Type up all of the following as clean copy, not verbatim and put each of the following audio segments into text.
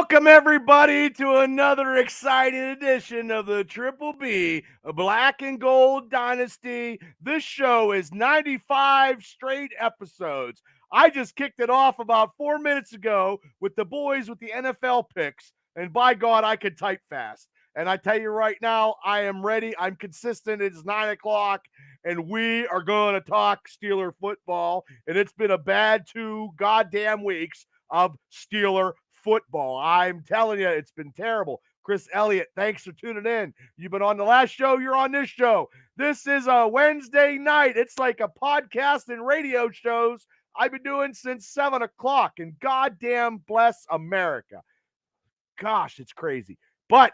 Welcome, everybody, to another exciting edition of the Triple B Black and Gold Dynasty. This show is 95 straight episodes. I just kicked it off about 4 minutes ago with the boys with the NFL picks, and by God, I could type fast. And I tell you right now, I am ready. I'm consistent. It's 9 o'clock, and we are going to talk Steeler football. And it's been a bad 2 goddamn weeks of Steeler football. I'm telling you, it's been terrible. Chris Elliott, thanks for tuning in. You've been on the last show. You're on this show. This is a Wednesday night. It's like a podcast and radio shows I've been doing since 7 o'clock. And goddamn bless America. Gosh, it's crazy. But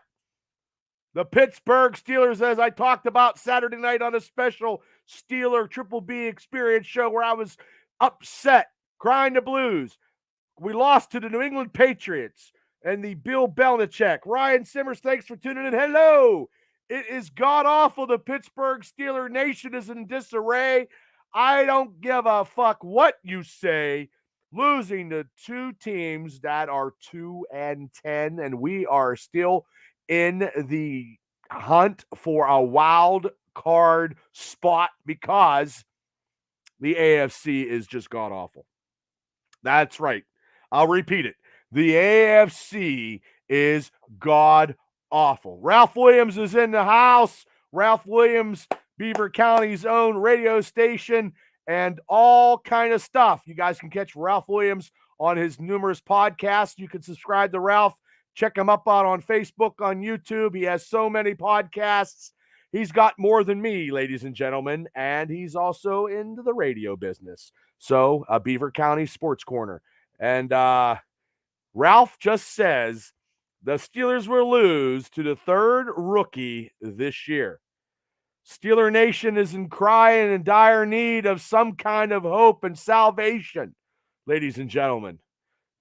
the Pittsburgh Steelers, as I talked about Saturday night on a special Steeler Triple B experience show where I was upset, crying the blues. We lost to the New England Patriots and the Bill Belichick. Ryan Simmers, thanks for tuning in. Hello. It is god-awful. The Pittsburgh Steeler Nation is in disarray. I don't give a fuck what you say. Losing to 2 teams that are 2-10, and we are still in the hunt for a wild card spot because the AFC is just god-awful. That's right. I'll repeat it. The AFC is god-awful. Ralph Williams is in the house. Ralph Williams, Beaver County's own radio station, and all kind of stuff. You guys can catch Ralph Williams on his numerous podcasts. You can subscribe to Ralph. Check him up out on Facebook, on YouTube. He has so many podcasts. He's got more than me, ladies and gentlemen, and he's also into the radio business. So, Beaver County Sports Corner. And Ralph just says the Steelers will lose to the 3rd rookie this year. Steeler Nation is in crying and dire need of some kind of hope and salvation, ladies and gentlemen.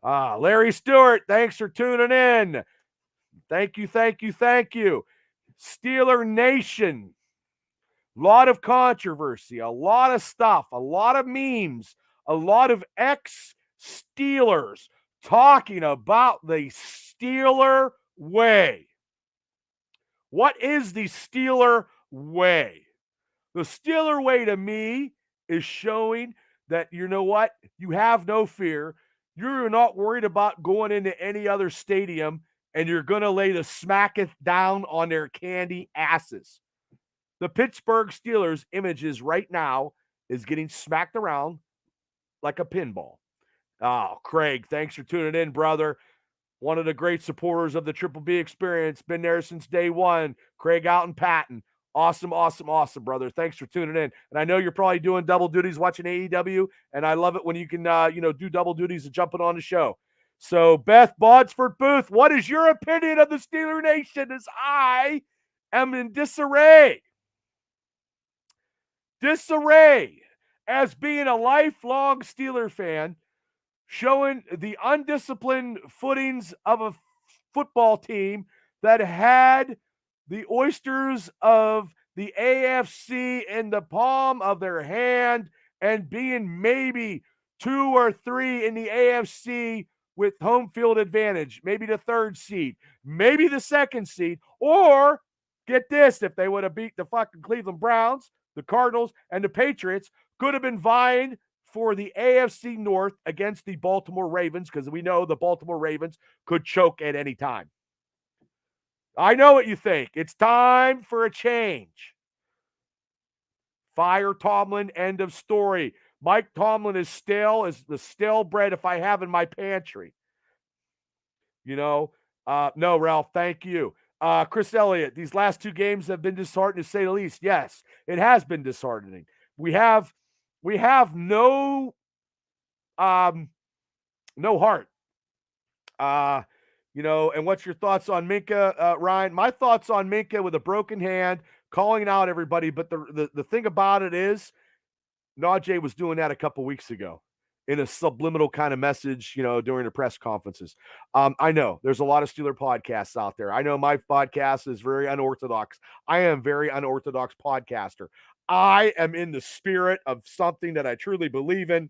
Larry Stewart, thanks for tuning in. Thank you. Steeler Nation. A lot of controversy, a lot of stuff, a lot of memes, a lot of ex-Steelers talking about the Steeler way. What is the Steeler way? The Steeler way to me is showing that, you know what? You have no fear. You're not worried about going into any other stadium, and you're going to lay the smacketh down on their candy asses. The Pittsburgh Steelers images right now is getting smacked around like a pinball. Oh, Craig, thanks for tuning in, brother. One of the great supporters of the Triple B experience. Been there since day one. Craig out in Patton. Awesome, brother. Thanks for tuning in. And I know you're probably doing double duties watching AEW, and I love it when you can, do double duties and jumping on the show. So, Beth Bodsford Booth, what is your opinion of the Steeler Nation as I am in disarray? Disarray as being a lifelong Steeler fan, showing the undisciplined footings of a football team that had the oysters of the AFC in the palm of their hand and being maybe 2 or 3 in the AFC with home field advantage, maybe the 3rd seed, maybe the 2nd seed, or get this, if they would have beat the fucking Cleveland Browns, the Cardinals, and the Patriots, could have been vying for the AFC North against the Baltimore Ravens, because we know the Baltimore Ravens could choke at any time. I know what you think. It's time for a change. Fire Tomlin, end of story. Mike Tomlin is stale as the stale bread if I have in my pantry. No, Ralph, thank you. Chris Elliott, these last 2 games have been disheartening, to say the least. Yes, it has been disheartening. We have no heart. And what's your thoughts on Minka, Ryan? My thoughts on Minka with a broken hand, calling out everybody. But the thing about it is, Najee was doing that a couple weeks ago in a subliminal kind of message, during the press conferences. I know there's a lot of Steeler podcasts out there. I know my podcast is very unorthodox. I am a very unorthodox podcaster. I am in the spirit of something that I truly believe in.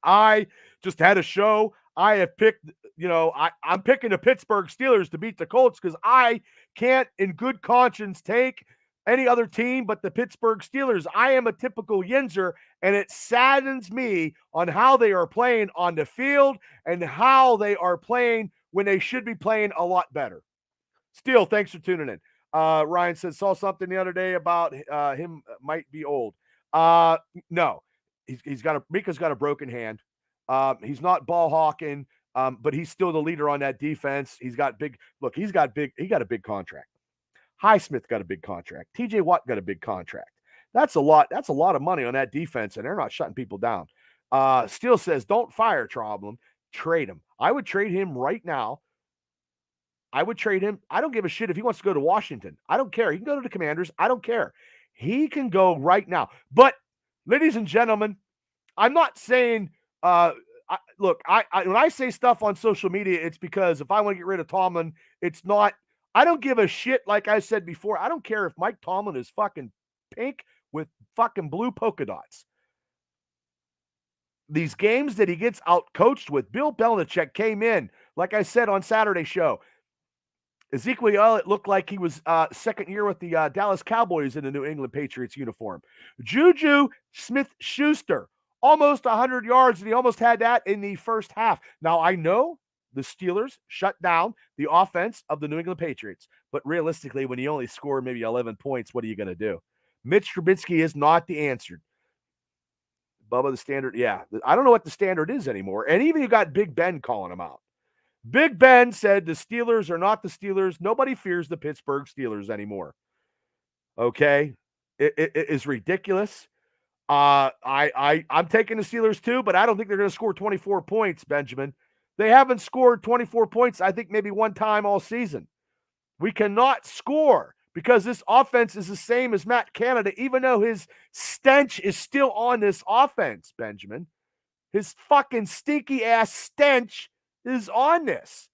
I just had a show. I have picked, I'm picking the Pittsburgh Steelers to beat the Colts because I can't, in good conscience, take any other team but the Pittsburgh Steelers. I am a typical Yinzer, and it saddens me on how they are playing on the field and how they are playing when they should be playing a lot better. Steel, thanks for tuning in. Ryan says, saw something the other day about him might be old. No, Mika's got a broken hand. He's not ball hawking, but he's still the leader on that defense. He got a big contract. Highsmith got a big contract. TJ Watt got a big contract. That's a lot. That's a lot of money on that defense, and they're not shutting people down. Steele says, don't fire Tromblin, trade him. I would trade him right now. I would trade him. I don't give a shit if he wants to go to Washington. I don't care. He can go to the Commanders. I don't care. He can go right now. But, ladies and gentlemen, I'm not saying, when I say stuff on social media, it's because if I want to get rid of Tomlin, it's not, I don't give a shit. Like I said before, I don't care if Mike Tomlin is fucking pink with fucking blue polka dots. These games that he gets out coached with, Bill Belichick came in, like I said on Saturday's show, Ezekiel Elliott looked like he was second year with the Dallas Cowboys in the New England Patriots uniform. Juju Smith-Schuster, almost 100 yards, and he almost had that in the first half. Now, I know the Steelers shut down the offense of the New England Patriots, but realistically, when you only score maybe 11 points, what are you going to do? Mitch Trubisky is not the answer. Bubba, the standard, yeah. I don't know what the standard is anymore. And even you got Big Ben calling him out. Big Ben said the Steelers are not the Steelers. Nobody fears the Pittsburgh Steelers anymore. Okay? It is ridiculous. I'm taking the Steelers too, but I don't think they're going to score 24 points, Benjamin. They haven't scored 24 points, I think, maybe one time all season. We cannot score because this offense is the same as Matt Canada, even though his stench is still on this offense, Benjamin. His fucking stinky ass stench is on this.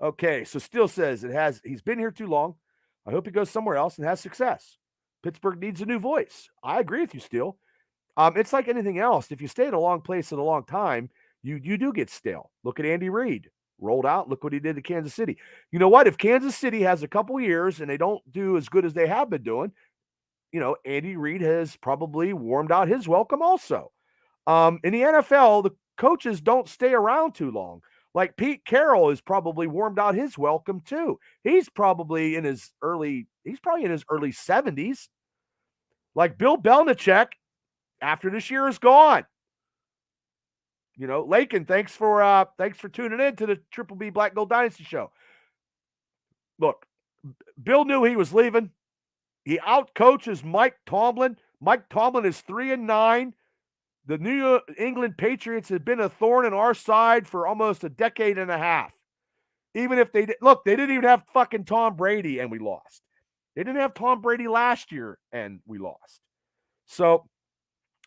Okay, so Steele says he's been here too long. I hope he goes somewhere else and has success. Pittsburgh needs a new voice. I agree with you, Steele. It's like anything else. If you stay at a long place at a long time, you do get stale. Look at Andy Reid. Rolled out. Look what he did to Kansas City. You know what? If Kansas City has a couple years and they don't do as good as they have been doing, Andy Reid has probably warmed out his welcome also. In the NFL, the coaches don't stay around too long. Like Pete Carroll has probably warmed out his welcome too. He's probably in his early 70s. Like Bill Belichick, after this year is gone. Lakin, thanks for tuning in to the Triple B Black Gold Dynasty show. Look, Bill knew he was leaving. He outcoaches Mike Tomlin. Mike Tomlin is 3-9. The New England Patriots have been a thorn in our side for almost a decade and a half. Even if they didn't even have fucking Tom Brady and we lost. They didn't have Tom Brady last year and we lost. So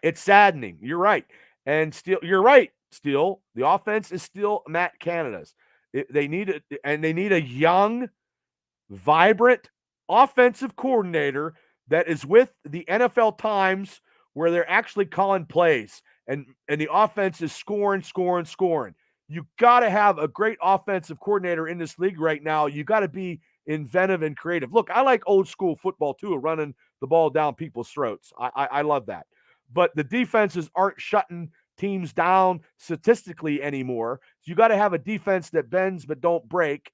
it's saddening. You're right. And you're right, Steele. The offense is still Matt Canada's. They need a young, vibrant offensive coordinator that is with the NFL Times where they're actually calling plays and the offense is scoring. You got to have a great offensive coordinator in this league right now. You got to be inventive and creative. Look, I like old school football too, running the ball down people's throats. I love that. But the defenses aren't shutting teams down statistically anymore. So you got to have a defense that bends but don't break,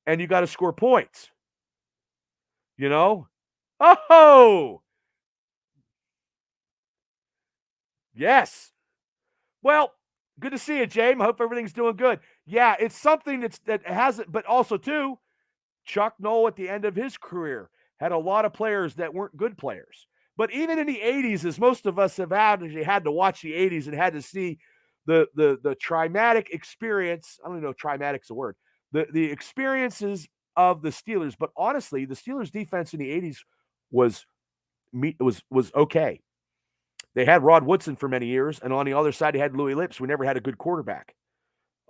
and you got to score points. Oh! Yes. Well, good to see you, James. I hope everything's doing good. Yeah, it's something that hasn't, but also too, Chuck Noll at the end of his career had a lot of players that weren't good players. But even in the 80s, as most of us have had to watch the 80s and had to see the traumatic experience. I don't even know if traumatic's a word. The experiences of the Steelers. But honestly, the Steelers defense in the 80s was okay. They had Rod Woodson for many years, and on the other side, they had Louis Lips. We never had a good quarterback.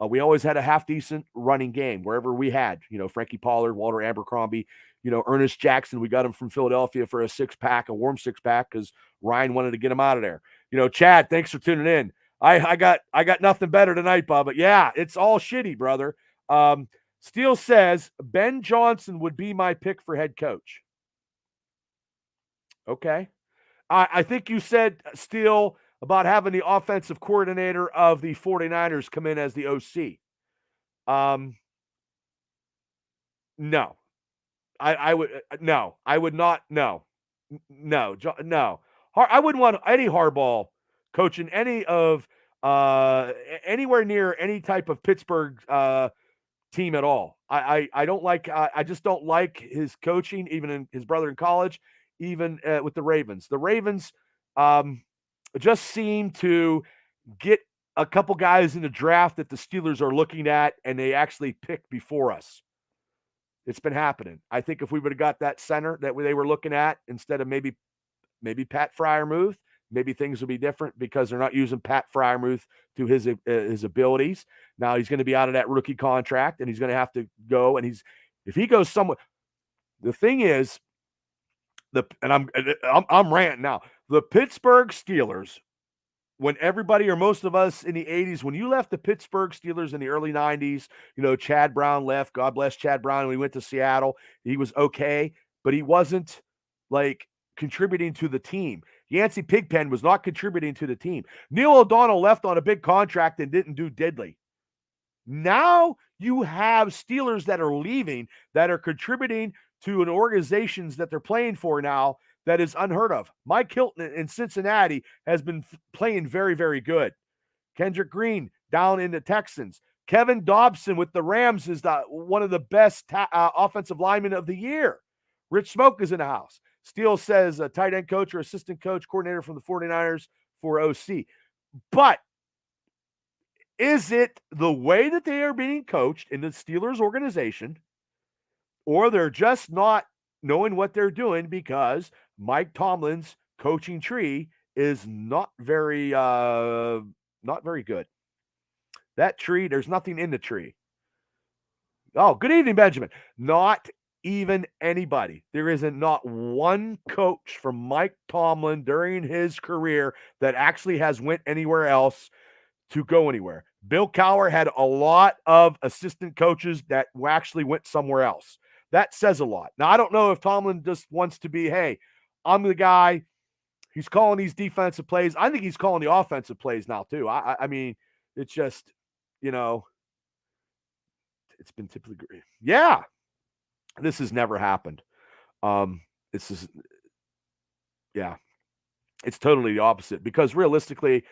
We always had a half-decent running game wherever we had. Frankie Pollard, Walter Abercrombie, Ernest Jackson. We got him from Philadelphia for a warm six-pack, because Ryan wanted to get him out of there. Chad, thanks for tuning in. I got nothing better tonight, Bubba. Yeah, it's all shitty, brother. Steele says Ben Johnson would be my pick for head coach. Okay. I think you said, Steele, about having the offensive coordinator of the 49ers come in as the OC. No. I would no. I would not. No. No. No. I wouldn't want Eddie Harbaugh coaching any of anywhere near any type of Pittsburgh team at all. I don't like. I just don't like his coaching. Even in his brother in college, even with the Ravens. The Ravens just seem to get a couple guys in the draft that the Steelers are looking at, and they actually pick before us. It's been happening. I think if we would have got that center that they were looking at instead of maybe Pat Freiermuth, maybe things would be different because they're not using Pat Freiermuth to his abilities. Now he's going to be out of that rookie contract, and he's going to have to go. And if he goes somewhere, the thing is, I'm ranting now. The Pittsburgh Steelers, when everybody or most of us in the 80s, when you left the Pittsburgh Steelers in the early 90s, Chad Brown left. God bless Chad Brown. When he went to Seattle, he was okay, but he wasn't like contributing to the team. Yancey Pigpen was not contributing to the team. Neil O'Donnell left on a big contract and didn't do diddly. Now you have Steelers that are leaving that are contributing to an organizations that they're playing for now that is unheard of. Mike Hilton in Cincinnati has been playing very, very good. Kendrick Green down in the Texans. Kevin Dobson with the Rams is one of the best offensive linemen of the year. Rich Smoke is in the house. Steele says a tight end coach or assistant coach coordinator from the 49ers for OC. But is it the way that they are being coached in the Steelers organization, or they're just not knowing what they're doing because Mike Tomlin's coaching tree is not very good. That tree, there's nothing in the tree. Oh, good evening, Benjamin. Not even anybody. There isn't not one coach from Mike Tomlin during his career that actually has went anywhere else to go anywhere. Bill Cowher had a lot of assistant coaches that actually went somewhere else. That says a lot. Now, I don't know if Tomlin just wants to be, hey, I'm the guy. He's calling these defensive plays. I think he's calling the offensive plays now, too. I mean, it's just, it's been typically, yeah, this has never happened. This is, yeah, it's totally the opposite because realistically,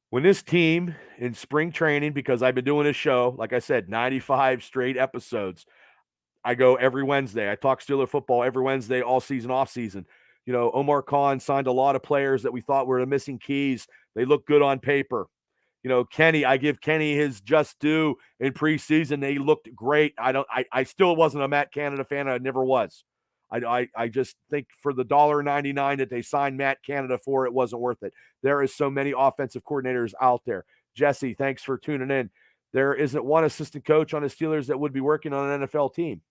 when this team in spring training, because I've been doing this show, like I said, 95 straight episodes, I go every Wednesday. I talk Steeler football every Wednesday, all season, off season. Omar Khan signed a lot of players that we thought were the missing keys. They look good on paper. Kenny, I give Kenny his just due in preseason. They looked great. I still wasn't a Matt Canada fan. I never was. I just think for the $1.99 that they signed Matt Canada for, it wasn't worth it. There is so many offensive coordinators out there. Jesse, thanks for tuning in. There isn't one assistant coach on the Steelers that would be working on an NFL team.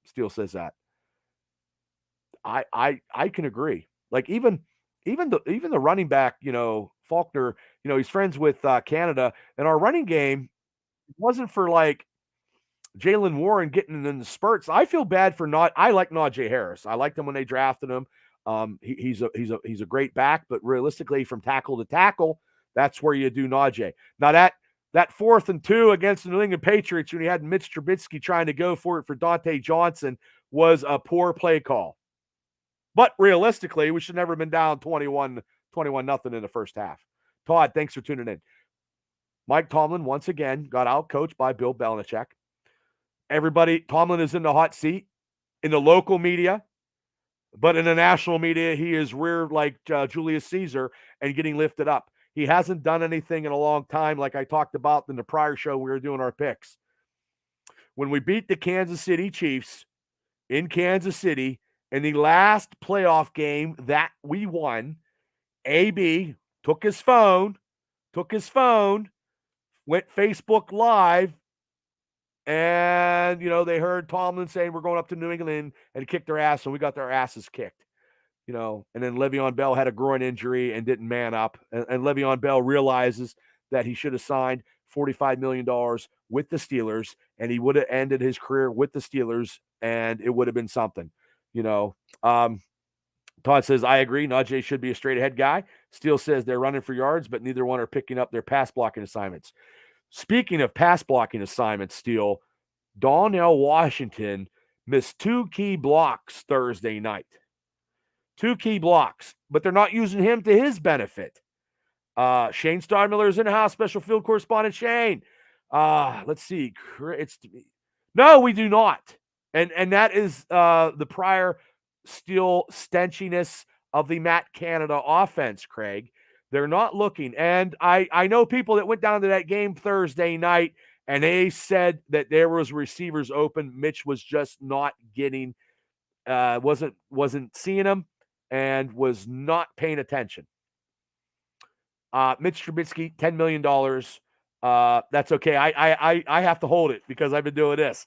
Steele says that. I can agree. Like even the running back, Faulkner, he's friends with Canada, and our running game wasn't for like Jalen Warren getting in the spurts. I feel bad for I like Najee Harris. I liked him when they drafted him. He's a great back, but realistically, from tackle to tackle, that's where you do Najee. Now that 4th and 2 against the New England Patriots when he had Mitch Trubisky trying to go for it for Dante Johnson was a poor play call. But realistically, we should never have been down 21-0 in the first half. Todd, thanks for tuning in. Mike Tomlin, once again, got out-coached by Bill Belichick. Everybody, Tomlin is in the hot seat in the local media, but in the national media, he is reared like Julius Caesar and getting lifted up. He hasn't done anything in a long time, like I talked about in the prior show we were doing our picks. When we beat the Kansas City Chiefs in Kansas City in the last playoff game that we won, AB took his phone, went Facebook Live, and, they heard Tomlin saying we're going up to New England and kicked their ass, and we got their asses kicked. And then Le'Veon Bell had a groin injury and didn't man up. And Le'Veon Bell realizes that he should have signed $45 million with the Steelers, and he would have ended his career with the Steelers, and it would have been something. Todd says, I agree. Najee should be a straight ahead guy. Steele says they're running for yards, but neither one are picking up their pass blocking assignments. Speaking of pass blocking assignments, Steele, Donnell Washington missed 2 key blocks Thursday night. 2 key blocks, but they're not using him to his benefit. Shane Steinmiller is in the house, special field correspondent Shane. Let's see. No, we do not. And that is the prior Steele stenchiness of the Matt Canada offense, Craig. They're not looking. And I know people that went down to that game Thursday night, and they said that there was receivers open. Mitch was just not getting, wasn't seeing them and was not paying attention. Mitch Trubisky, $10 million. That's okay. I have to hold it because I've been doing this.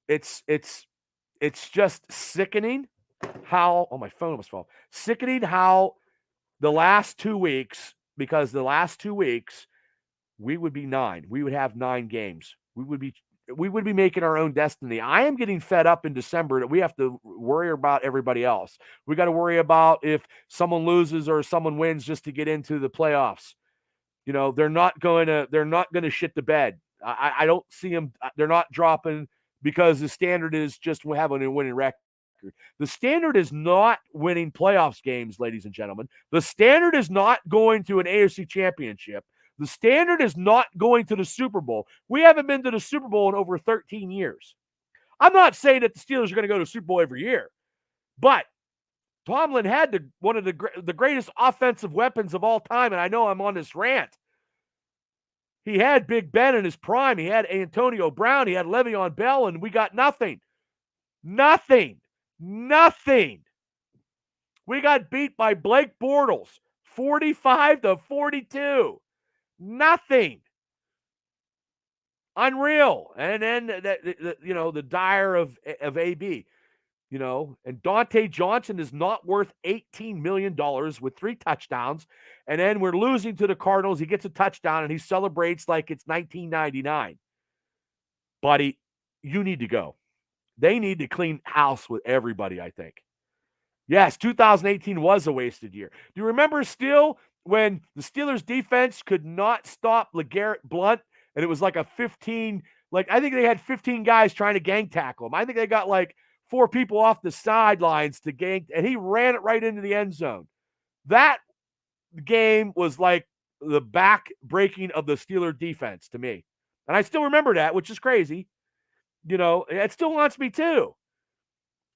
It's just sickening how, my phone almost fell. Sickening how the last 2 weeks, because the last 2 weeks, we would be 9. We would have 9 games. We would be making our own destiny. I am getting fed up in December that we have to worry about everybody else. We got to worry about if someone loses or someone wins just to get into the playoffs. They're not going to shit the bed. I don't see them. They're not dropping because the standard is just having a winning record. The standard is not winning playoffs games, ladies and gentlemen. The standard is not going to an AFC championship. The standard is not going to the Super Bowl. We haven't been to the Super Bowl in over 13 years. I'm not saying that the Steelers are going to go to the Super Bowl every year, but Tomlin had one of the greatest offensive weapons of all time, and I know I'm on this rant. He had Big Ben in his prime. He had Antonio Brown. He had Le'Veon Bell, and we got nothing. Nothing. We got beat by Blake Bortles, 45-42. Nothing. Unreal. And then the dire of AB. And Dante Johnson is not worth $18 million with 3 touchdowns. And then we're losing to the Cardinals. He gets a touchdown and he celebrates like it's 1999. Buddy, you need to go. They need to clean house with everybody, I think. Yes, 2018 was a wasted year. Do you remember still when the Steelers defense could not stop LeGarrette Blount and it was like a 15, I think they had 15 guys trying to gang tackle him. I think they got 4 people off the sidelines to gang, and he ran it right into the end zone. That game was like the back breaking of the Steeler defense to me. And I still remember that, which is crazy. It still haunts me too.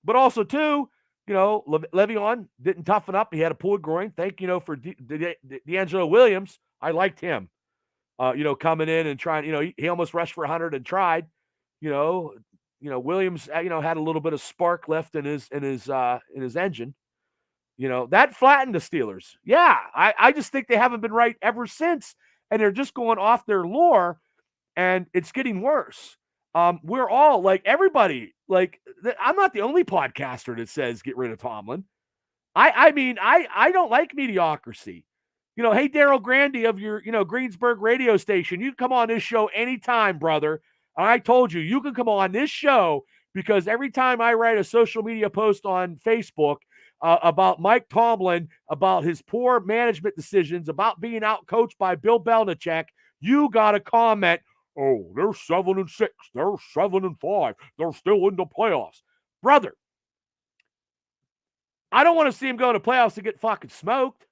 But also too, Le'Veon didn't toughen up. He had a pulled groin. Thank for D'Angelo Williams. I liked him. Coming in and trying. He almost rushed for 100 and tried. Williams. Had a little bit of spark left in his engine. That flattened the Steelers. Yeah, I just think they haven't been right ever since, and they're just going off their lore, and it's getting worse. We're all everybody. I'm not the only podcaster that says get rid of Tomlin. I mean, I don't like mediocrity. Hey, Daryl Grandy of your, Greensburg radio station, you can come on this show anytime, brother. And I told you, you can come on this show because every time I write a social media post on Facebook about Mike Tomlin, about his poor management decisions, about being outcoached by Bill Belichick, you got to comment, oh, they're 7-6. They're 7-5. They're still in the playoffs. Brother, I don't want to see him go to playoffs to get fucking smoked.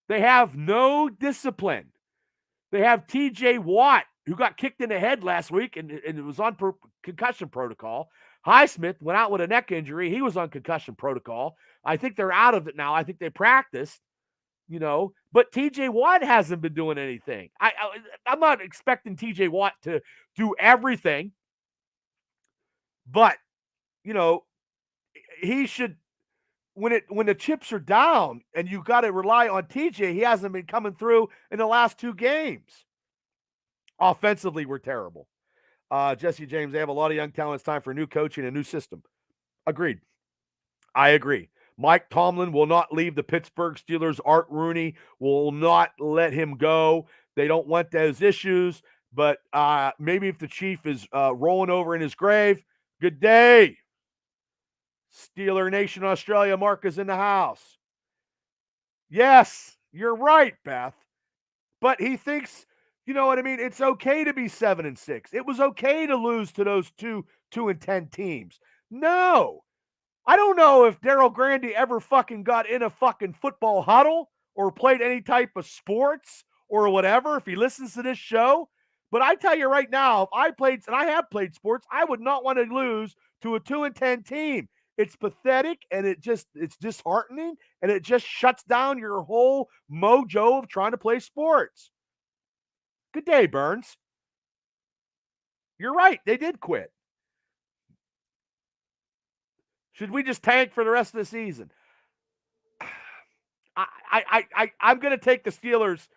They have no discipline. They have TJ Watt, who got kicked in the head last week and it was on concussion protocol. Highsmith went out with a neck injury. He was on concussion protocol. I think they're out of it now. I think they practiced. But TJ Watt hasn't been doing anything. I'm not expecting TJ Watt to do everything, but he should, when the chips are down and you got to rely on TJ, he hasn't been coming through in the last 2 games. Offensively, we're terrible. Jesse James, they have a lot of young talent. It's time for new coaching and a new system. Agreed. I agree. Mike Tomlin will not leave the Pittsburgh Steelers. Art Rooney will not let him go. They don't want those issues. But maybe if the chief is rolling over in his grave, good day. Steeler Nation Australia, Mark is in the house. Yes, you're right, Beth. But he thinks, you know what I mean? It's okay to be 7-6. It was okay to lose to those 2-10 teams. No, I don't know if Daryl Grandy ever fucking got in a fucking football huddle or played any type of sports or whatever, if he listens to this show. But I tell you right now, if I played, and I have played sports, I would not want to lose to a 2-10 team. It's pathetic and it's disheartening and it just shuts down your whole mojo of trying to play sports. Good day, Burns. You're right. They did quit. Should we just tank for the rest of the season? I'm going to take the Steelers,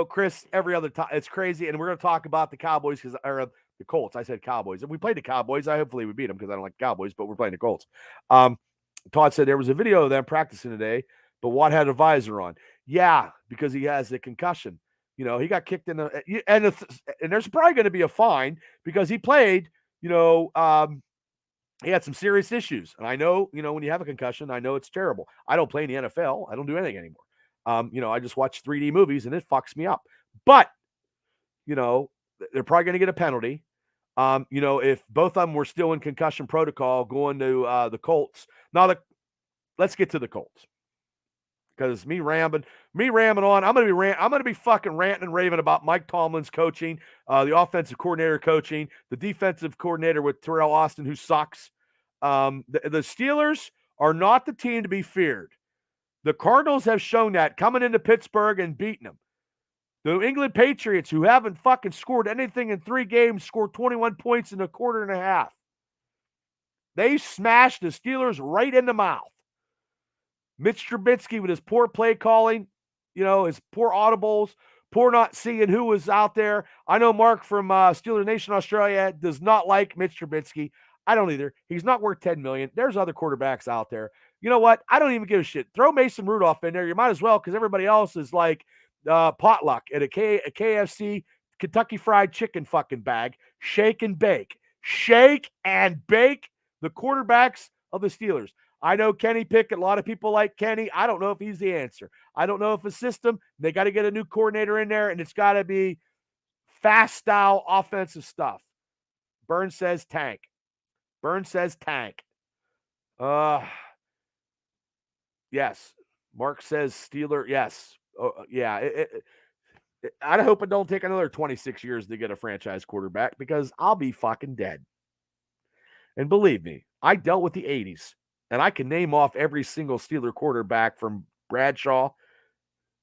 Chris, every other time. It's crazy. And we're going to talk about the Cowboys or the Colts. I said Cowboys. If we played the Cowboys, hopefully we beat them because I don't like Cowboys, but we're playing the Colts. Todd said there was a video of them practicing today, but Watt had a visor on. Yeah, because he has a concussion. He got kicked in the and there's probably going to be a fine because he played, he had some serious issues. And I know, when you have a concussion, I know it's terrible. I don't play in the NFL. I don't do anything anymore. I just watch 3D movies and it fucks me up. But, they're probably going to get a penalty. If both of them were still in concussion protocol going to the Colts. Now, let's get to the Colts. Because me rambling on, I'm gonna be fucking ranting and raving about Mike Tomlin's coaching, the offensive coordinator coaching, the defensive coordinator with Terrell Austin, who sucks. The Steelers are not the team to be feared. The Cardinals have shown that coming into Pittsburgh and beating them. The New England Patriots, who haven't fucking scored anything in 3 games, scored 21 points in a quarter and a half. They smashed the Steelers right in the mouth. Mitch Trubisky with his poor play calling, his poor audibles, poor not seeing who was out there. I know Mark from Steeler Nation Australia does not like Mitch Trubisky. I don't either. He's not worth $10 million. There's other quarterbacks out there. You know what? I don't even give a shit. Throw Mason Rudolph in there. You might as well because everybody else is like potluck at a KFC Kentucky Fried Chicken fucking bag. Shake and bake. Shake and bake the quarterbacks of the Steelers. I know Kenny Pickett. A lot of people like Kenny. I don't know if he's the answer. I don't know if a system, they got to get a new coordinator in there, and it's got to be fast style offensive stuff. Burns says tank. Yes. Mark says Steeler. Yes. Yeah. I hope it don't take another 26 years to get a franchise quarterback because I'll be fucking dead. And believe me, I dealt with the 80s. And I can name off every single Steeler quarterback from Bradshaw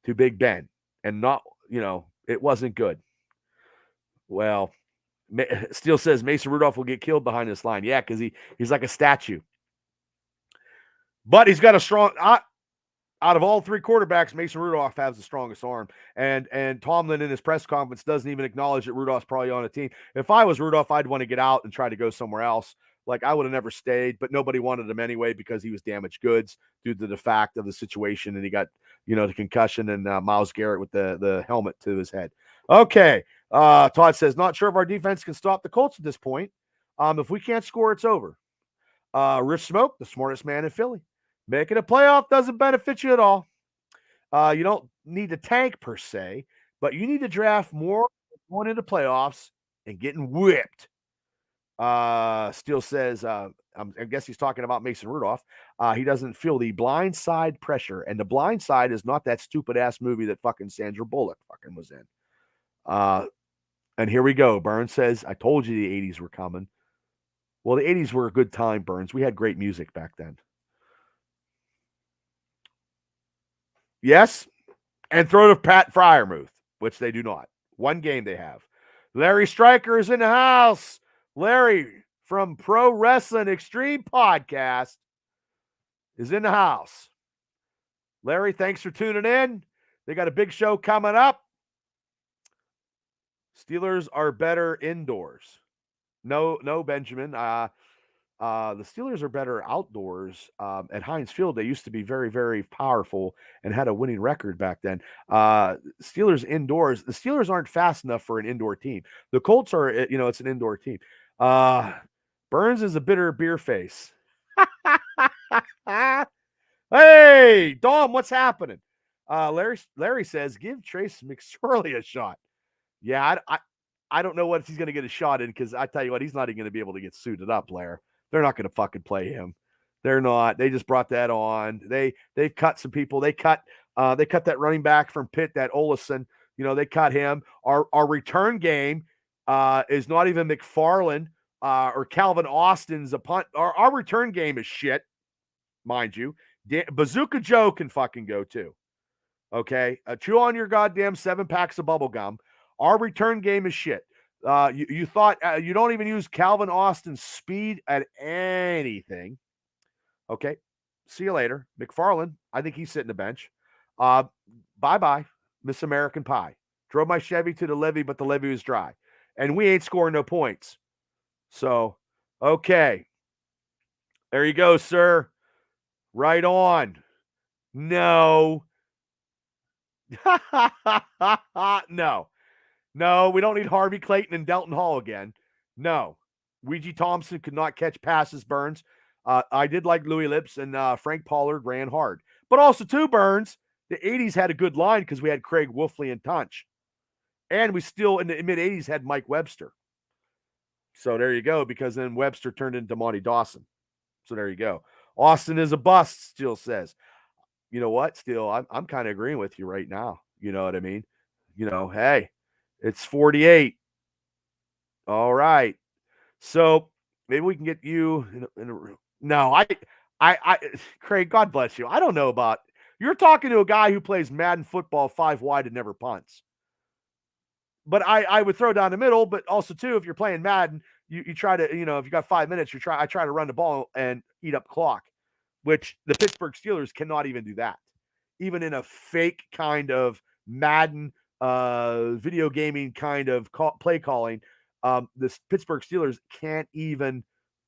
to Big Ben. And not, it wasn't good. Well, Steele says Mason Rudolph will get killed behind this line. Yeah, because he's like a statue. But he's got a strong out of all 3 quarterbacks, Mason Rudolph has the strongest arm. And Tomlin in his press conference doesn't even acknowledge that Rudolph's probably on a team. If I was Rudolph, I'd want to get out and try to go somewhere else. Like, I would have never stayed, but nobody wanted him anyway because he was damaged goods due to the fact of the situation. And he got, the concussion and Myles Garrett with the helmet to his head. Okay. Todd says, not sure if our defense can stop the Colts at this point. If we can't score, it's over. Rich Smoke, the smartest man in Philly. Making a playoff doesn't benefit you at all. You don't need to tank per se, but you need to draft more going into playoffs and getting whipped. Steele says, I guess he's talking about Mason Rudolph. He doesn't feel the blind side pressure. And the blind side is not that stupid ass movie that fucking Sandra Bullock fucking was in. And here we go. Burns says, I told you the 80s were coming. Well, the 80s were a good time, Burns. We had great music back then. Yes. And throw to Pat Fryermuth, which they do not. One game they have. Larry Stryker is in the house. Larry from Pro Wrestling Extreme Podcast is in the house. Larry, thanks for tuning in. They got a big show coming up. Steelers are better indoors. No, Benjamin. The Steelers are better outdoors. At Heinz Field, they used to be very, very powerful and had a winning record back then. Steelers indoors, the Steelers aren't fast enough for an indoor team. The Colts are, it's an indoor team. Burns is a bitter beer face. Hey, Dom, what's happening? Larry says, give Trace McSorley a shot. Yeah, I don't know what he's going to get a shot in because I tell you what, he's not even going to be able to get suited up, Blair. They're not going to fucking play him. They're not. They just brought that on. They've cut some people. They cut that running back from Pitt, that Olison. They cut him. Our return game is not even McFarland or Calvin Austin's a punt. Our return game is shit, mind you. Bazooka Joe can fucking go too. Okay, chew on your goddamn 7 packs of bubble gum. Our return game is shit. You thought you don't even use Calvin Austin's speed at anything. Okay, see you later. McFarland, I think he's sitting the bench. Bye-bye, Miss American Pie. Drove my Chevy to the levee, but the levee was dry. And we ain't scoring no points. So, okay. There you go, sir. Right on. No. No, we don't need Harvey Clayton and Delton Hall again. No. Ouija Thompson could not catch passes, Burns. I did like Louis Lips, and Frank Pollard ran hard. But also, too, Burns, the 80s had a good line because we had Craig Wolfley and Tunch. And we still, in the mid-80s, had Mike Webster. So there you go, because then Webster turned into Monty Dawson. So there you go. Austin is a bust, Steele says. You know what, Steele? I'm kind of agreeing with you right now. You know what I mean? Hey, it's 48. All right. So maybe we can get you in a room. No, I, Craig, God bless you. I don't know about, you're talking to a guy who plays Madden football 5 wide and never punts. But I would throw down the middle, but also too, if you're playing Madden, you try to, if you got 5 minutes, I try to run the ball and eat up clock, which the Pittsburgh Steelers cannot even do that. Even in a fake kind of Madden video gaming kind of play calling, the Pittsburgh Steelers can't even,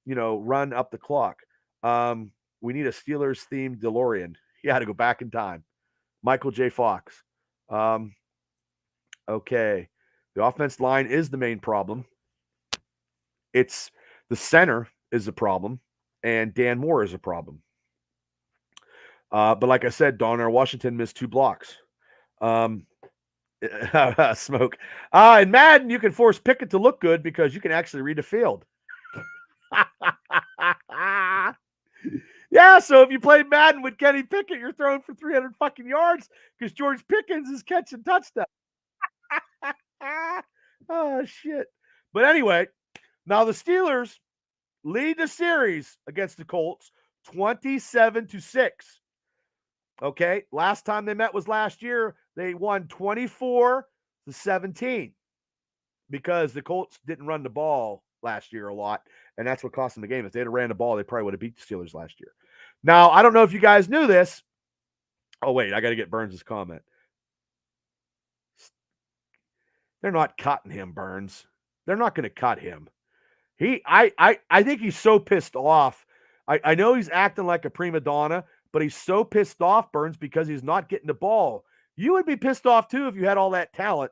run up the clock. We need a Steelers themed DeLorean. He had to go back in time. Michael J. Fox. Okay. The offense line is the main problem. It's the center is the problem, and Dan Moore is a problem. But like I said, Donner Washington missed 2 blocks. Smoke. In Madden, you can force Pickett to look good because you can actually read the field. Yeah, so if you play Madden with Kenny Pickett, you're throwing for 300 fucking yards because George Pickens is catching touchdowns. Oh, shit. But anyway, now the Steelers lead the series against the Colts 27-6. Okay, last time they met was last year. They won 24-17 because the Colts didn't run the ball last year a lot, and that's what cost them the game. If they had ran the ball, they probably would have beat the Steelers last year. Now, I don't know if you guys knew this. Oh, wait, I got to get Burns' comment. They're not cutting him, Burns. They're not going to cut him. I think he's so pissed off. I know he's acting like a prima donna, but he's so pissed off, Burns, because he's not getting the ball. You would be pissed off, too, if you had all that talent.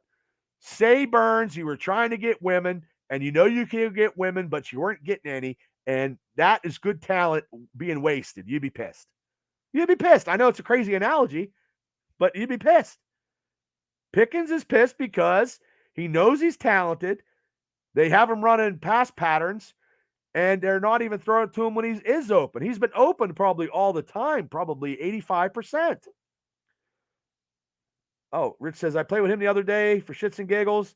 Say, Burns, you were trying to get women, and you know you can get women, but you weren't getting any, and that is good talent being wasted. You'd be pissed. You'd be pissed. I know it's a crazy analogy, but you'd be pissed. Pickens is pissed because he knows he's talented. They have him running pass patterns, and they're not even throwing it to him when he is open. He's been open probably all the time, probably 85%. Oh, Rich says, I played with him the other day for shits and giggles.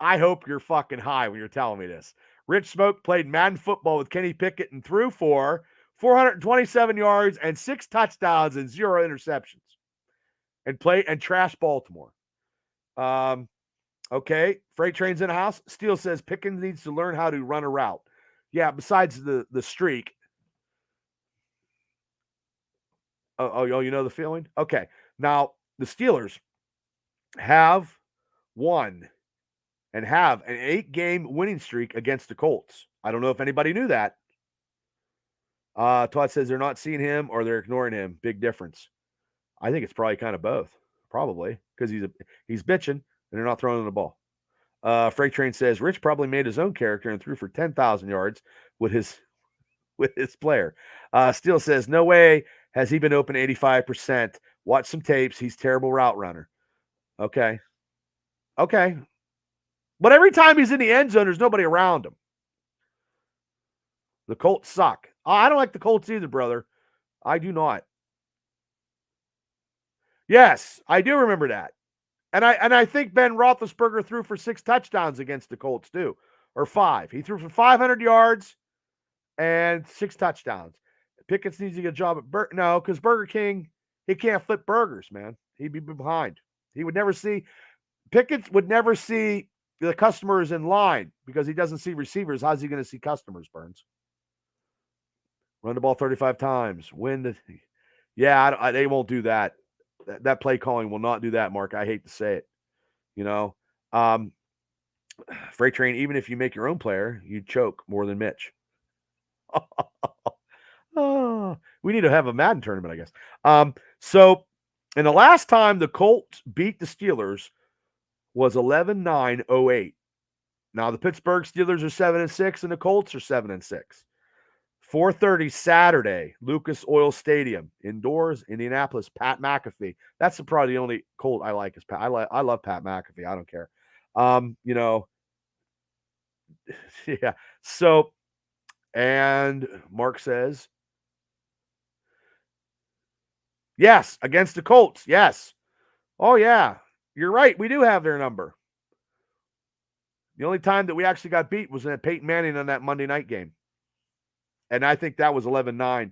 I hope you're fucking high when you're telling me this. Rich Smoke played Madden football with Kenny Pickett and threw for 427 yards and 6 touchdowns and 0 interceptions. And trash Baltimore. Okay, Freight Train's in the house. Steele says Pickens needs to learn how to run a route. Yeah, besides the streak. Oh, you know the feeling? Okay. Now, the Steelers have won and have an 8-game winning streak against the Colts. I don't know if anybody knew that. Todd says they're not seeing him or they're ignoring him. Big difference. I think it's probably kind of both. Probably because he's bitching and they're not throwing him the ball. Freight Train says Rich probably made his own character and threw for 10,000 yards with his player. Steele says no way has he been open 85%. Watch some tapes. He's terrible route runner. Okay. But every time he's in the end zone, there's nobody around him. The Colts suck. I don't like the Colts either, brother. I do not. Yes, I do remember that. And I think Ben Roethlisberger threw for 6 touchdowns against the Colts too, or 5. He threw for 500 yards and 6 touchdowns. Pickens needs to get a job at no, because Burger King, he can't flip burgers, man. He'd be behind. Pickens would never see the customers in line because he doesn't see receivers. How's he going to see customers, Burns? Run the ball 35 times. They won't do that. That play calling will not do that, Mark. I hate to say it. Freight Train, even if you make your own player, you choke more than Mitch. We need to have a Madden tournament, I guess. So, and the last time the Colts beat the Steelers was 11-9-08. Now the Pittsburgh Steelers are 7-6 and the Colts are 7-6. 4:30 Saturday, Lucas Oil Stadium, indoors, Indianapolis. Pat McAfee. That's probably the only Colt I like is Pat. I love Pat McAfee. I don't care. Yeah. So, and Mark says, yes, against the Colts. Yes. Oh yeah, you're right. We do have their number. The only time that we actually got beat was in Peyton Manning on that Monday night game. And I think that was 11-9-08.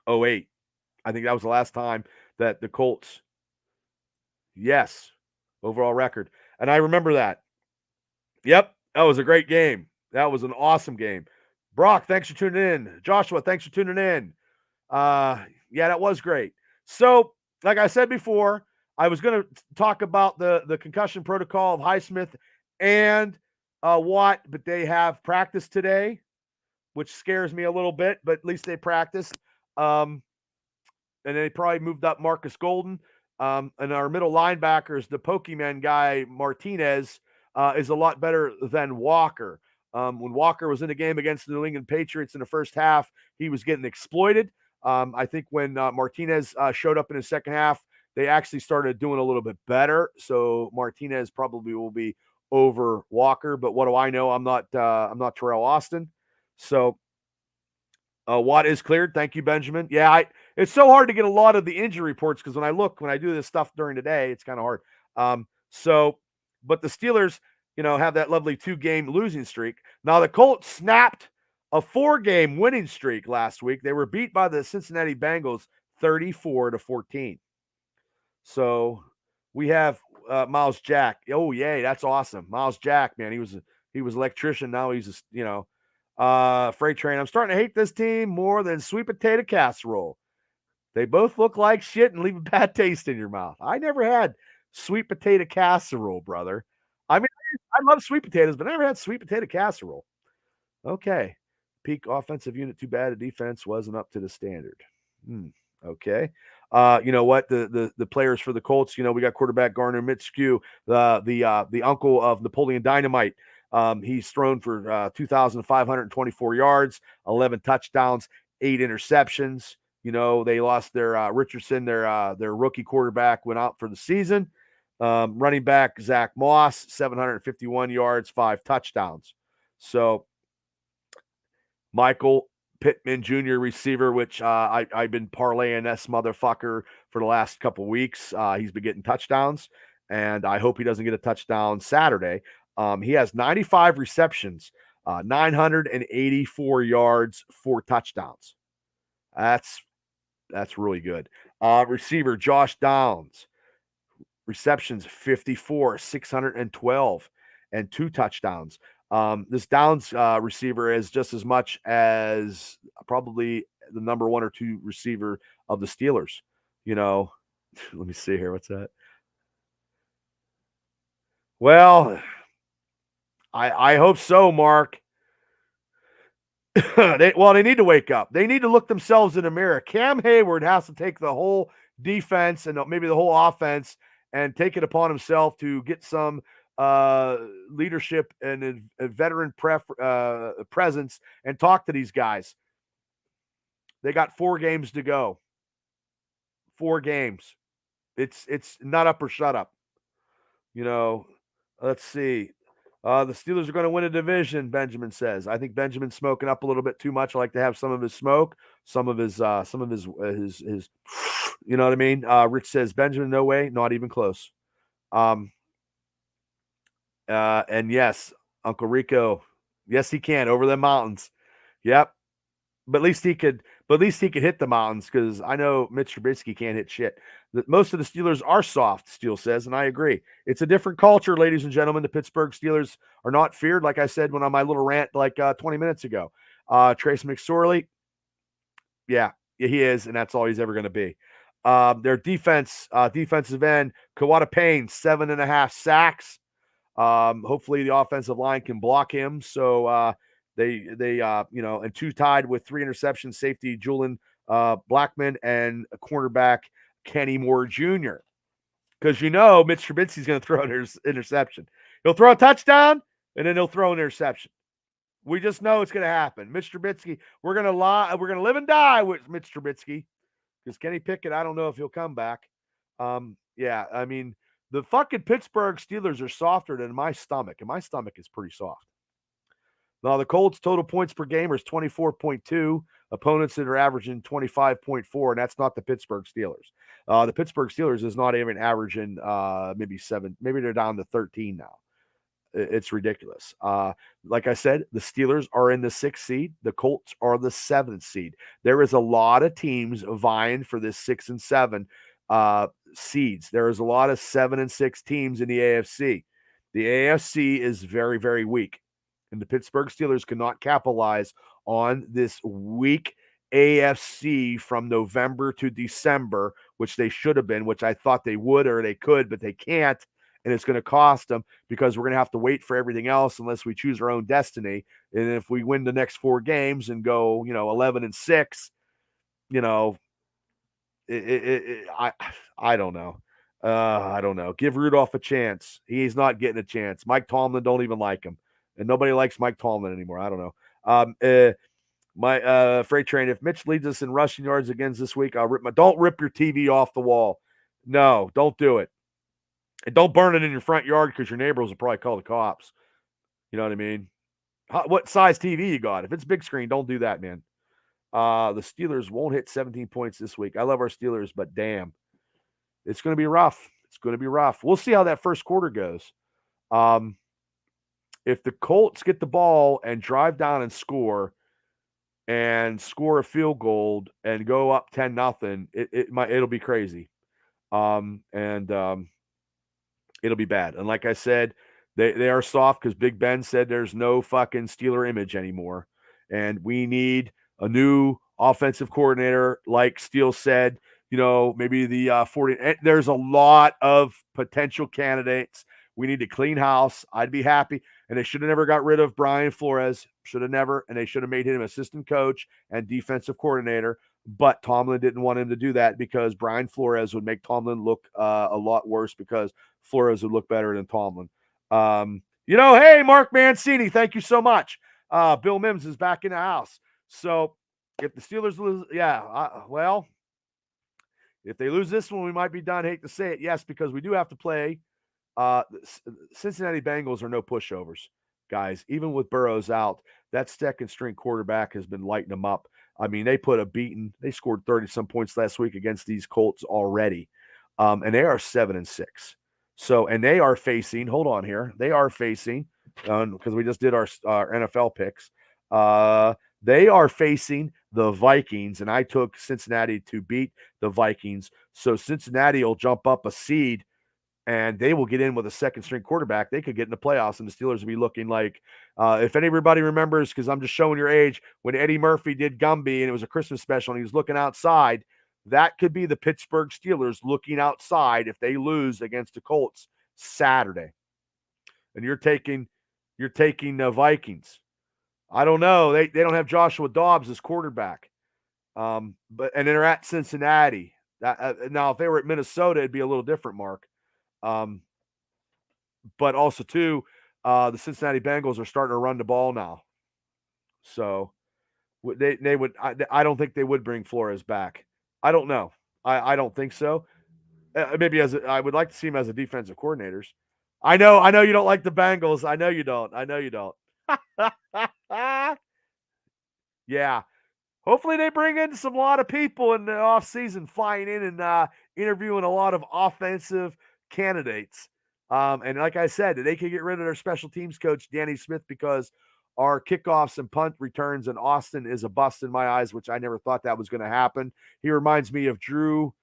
I think that was the last time that the Colts, yes, overall record. And I remember that. Yep, that was a great game. That was an awesome game. Brock, thanks for tuning in. Joshua, thanks for tuning in. Yeah, that was great. So, like I said before, I was going to talk about the concussion protocol of Highsmith and Watt, but they have practice today, which scares me a little bit, but at least they practiced. And they probably moved up Marcus Golden. And our middle linebackers, the Pokemon guy, Martinez, is a lot better than Walker. When Walker was in the game against the New England Patriots in the first half, he was getting exploited. I think when Martinez showed up in the second half, they actually started doing a little bit better. So Martinez probably will be over Walker. But what do I know? I'm not Terrell Austin. So Watt is cleared. Thank you, Benjamin. Yeah, it's so hard to get a lot of the injury reports because when I do this stuff during the day, it's kind of hard. But the Steelers, have that lovely 2-game losing streak. Now the Colts snapped a 4-game winning streak last week. They were beat by the Cincinnati Bengals 34-14. So we have Miles Jack. Oh, yay, that's awesome. Miles Jack, man, he was electrician. Now he's Freight Train. I'm starting to hate this team more than sweet potato casserole. They both look like shit and leave a bad taste in your mouth. I never had sweet potato casserole, brother. I mean, I love sweet potatoes, but I never had sweet potato casserole. Okay. Peak offensive unit. Too bad the defense wasn't up to the standard. Okay. You know what? The players for the Colts, we got quarterback Garner Minshew, the uncle of Napoleon Dynamite. He's thrown for 2,524 yards, 11 touchdowns, 8 interceptions. They lost their Richardson, their rookie quarterback, went out for the season. Running back Zach Moss, 751 yards, 5 touchdowns. So Michael Pittman Jr. receiver, which I've been parlaying this motherfucker for the last couple of weeks. He's been getting touchdowns, and I hope he doesn't get a touchdown Saturday. He has 95 receptions, 984 yards, 4 touchdowns. That's really good. Receiver Josh Downs, receptions 54, 612, and 2 touchdowns. This Downs receiver is just as much as probably the number 1 or 2 receiver of the Steelers. Let me see here. What's that? Well, I hope so, Mark. They need to wake up. They need to look themselves in the mirror. Cam Hayward has to take the whole defense and maybe the whole offense and take it upon himself to get some leadership and a veteran presence and talk to these guys. They got 4 games to go. 4 games. It's not up or shut up. Let's see. The Steelers are going to win a division, Benjamin says. I think Benjamin's smoking up a little bit too much. I like to have some of his smoke, some of his, you know what I mean? Rich says, Benjamin, no way, not even close. And yes, Uncle Rico, yes, he can over the mountains. Yep. But at least he could hit the mountains, because I know Mitch Trubisky can't hit shit. Most of the Steelers are soft, Steele says, and I agree. It's a different culture, ladies and gentlemen. The Pittsburgh Steelers are not feared, like I said when on my little rant 20 minutes ago. Trace McSorley, yeah, he is, and that's all he's ever going to be. Their defensive end, Kawada Payne, 7.5 sacks. Hopefully the offensive line can block him. So they and 2 tied with 3 interceptions, safety Julian Blackman and a cornerback Kenny Moore Jr. Because Mitch Trubisky's going to throw an interception. He'll throw a touchdown and then he'll throw an interception. We just know it's going to happen. Mitch Trubisky, we're going to live and die with Mitch Trubisky, because Kenny Pickett, I don't know if he'll come back. Yeah, I mean, the fucking Pittsburgh Steelers are softer than my stomach, and my stomach is pretty soft. Now, the Colts' total points per game is 24.2. Opponents that are averaging 25.4, and that's not the Pittsburgh Steelers. The Pittsburgh Steelers is not even averaging maybe 7. Maybe they're down to 13 now. It's ridiculous. Like I said, the Steelers are in the 6th seed. The Colts are the 7th seed. There is a lot of teams vying for this 6 and 7 seeds. There is a lot of 7 and 6 teams in the AFC. The AFC is very, very weak, and the Pittsburgh Steelers cannot capitalize on this weak AFC from November to December, which they should have been, which I thought they would or they could, but they can't. And it's going to cost them, because we're going to have to wait for everything else unless we choose our own destiny. And if we win the next 4 games and go, 11-6, I don't know. I don't know. Give Rudolph a chance. He's not getting a chance. Mike Tomlin don't even like him, and nobody likes Mike Tomlin anymore. I don't know. My freight train. If Mitch leads us in rushing yards again this week, don't rip your TV off the wall. No, don't do it. And don't burn it in your front yard, because your neighbors will probably call the cops. You know what I mean? What size TV you got? If it's big screen, don't do that, man. The Steelers won't hit 17 points this week. I love our Steelers, but damn, it's going to be rough. It's going to be rough. We'll see how that first quarter goes. If the Colts get the ball and drive down and score a field goal and go up 10-0, it'll be crazy. It'll be bad. And like I said, they are soft, because Big Ben said there's no fucking Steeler image anymore. And we need a new offensive coordinator, like Steele said, maybe the 40. There's a lot of potential candidates. We need to clean house. I'd be happy. And they should have never got rid of Brian Flores. Should have never. And they should have made him assistant coach and defensive coordinator. But Tomlin didn't want him to do that, because Brian Flores would make Tomlin look a lot worse, because Flores would look better than Tomlin. Hey, Mark Mancini, thank you so much. Bill Mims is back in the house. So if the Steelers lose, if they lose this one, we might be done. Hate to say it, yes, because we do have to play. Cincinnati Bengals are no pushovers, guys. Even with Burrows out, that second string quarterback has been lighting them up. I mean, they put a beating. They scored 30-some points last week against these Colts already. And they are 7-6. So, and they are facing, hold on here. They are facing, because we just did our NFL picks. They are facing the Vikings, and I took Cincinnati to beat the Vikings. So Cincinnati will jump up a seed, and they will get in with a second string quarterback. They could get in the playoffs, and the Steelers will be looking like, if anybody remembers, because I'm just showing your age, when Eddie Murphy did Gumby and it was a Christmas special and he was looking outside, that could be the Pittsburgh Steelers looking outside if they lose against the Colts Saturday. And you're taking You're taking the Vikings. I don't know. They don't have Joshua Dobbs as quarterback. But they're at Cincinnati. Now, if they were at Minnesota, it'd be a little different, Mark. But also too, the Cincinnati Bengals are starting to run the ball now. So they would. I don't think they would bring Flores back. I don't know. I don't think so. Maybe I would like to see him as a defensive coordinators. I know you don't like the Bengals. I know you don't. Yeah. Hopefully they bring in a lot of people in the offseason, flying in and interviewing a lot of offensive candidates. And like I said, they could get rid of their special teams coach, Danny Smith, because our kickoffs and punt returns in Austin is a bust in my eyes, which I never thought that was going to happen. He reminds me of Drew.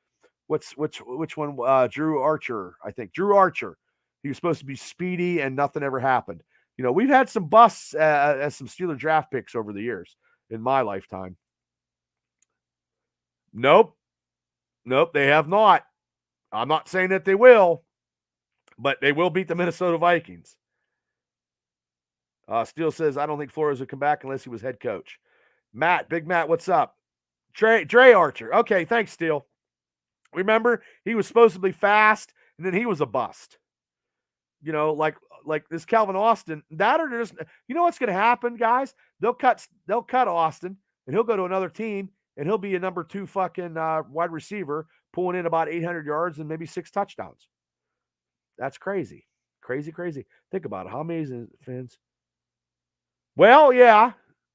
Which one? Drew Archer, I think. Drew Archer. He was supposed to be speedy, and nothing ever happened. We've had some busts as some Steeler draft picks over the years in my lifetime. Nope, they have not. I'm not saying that they will, but they will beat the Minnesota Vikings. Steele says, I don't think Flores would come back unless he was head coach. Big Matt, what's up? Dre Archer. Okay, thanks, Steele. Remember, he was supposed to be fast, and then he was a bust. Like this Calvin Austin. That or just, what's going to happen, guys? They'll cut Austin, and he'll go to another team, and he'll be a number 2 fucking wide receiver, pulling in about 800 yards and maybe 6 touchdowns. That's crazy. Crazy. Think about it. How amazing, fans. Well, yeah.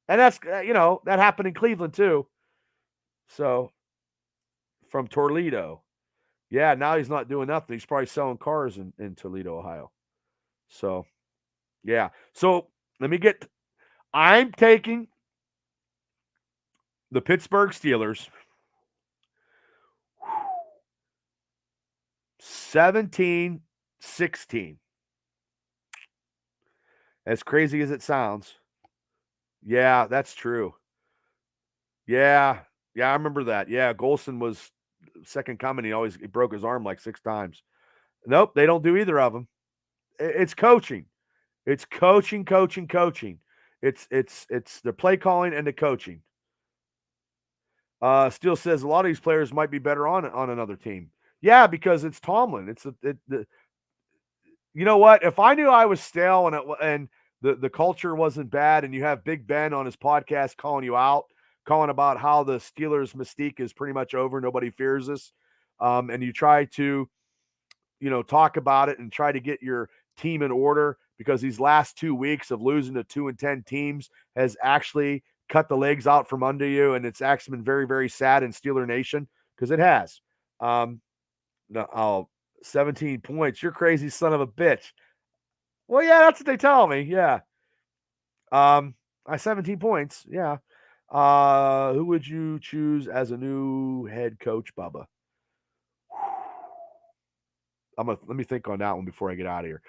And that's, that happened in Cleveland too. So, from Toledo. Yeah, now he's not doing nothing. He's probably selling cars in Toledo, Ohio. So, yeah. So, I'm taking the Pittsburgh Steelers 17-16. As crazy as it sounds. Yeah, that's true. Yeah, I remember that. Yeah, Golson was second coming. He broke his arm like 6 times. Nope, they don't do either of them. It's coaching. It's coaching. It's the play calling and the coaching. Steele says a lot of these players might be better on another team. Yeah, because it's Tomlin. You know what? If I knew I was stale and the culture wasn't bad, and you have Big Ben on his podcast calling you out, calling about how the Steelers' mystique is pretty much over, nobody fears us, and you try to, talk about it and try to get your team in order, because these last 2 weeks of losing to 2-10 teams has actually cut the legs out from under you, and it's actually been very, very sad in Steeler Nation, because it has. 17 points. You're crazy son of a bitch. Well, yeah, that's what they tell me. Yeah. 17 points. Yeah. Who would you choose as a new head coach, Bubba? Let me think on that one before I get out of here.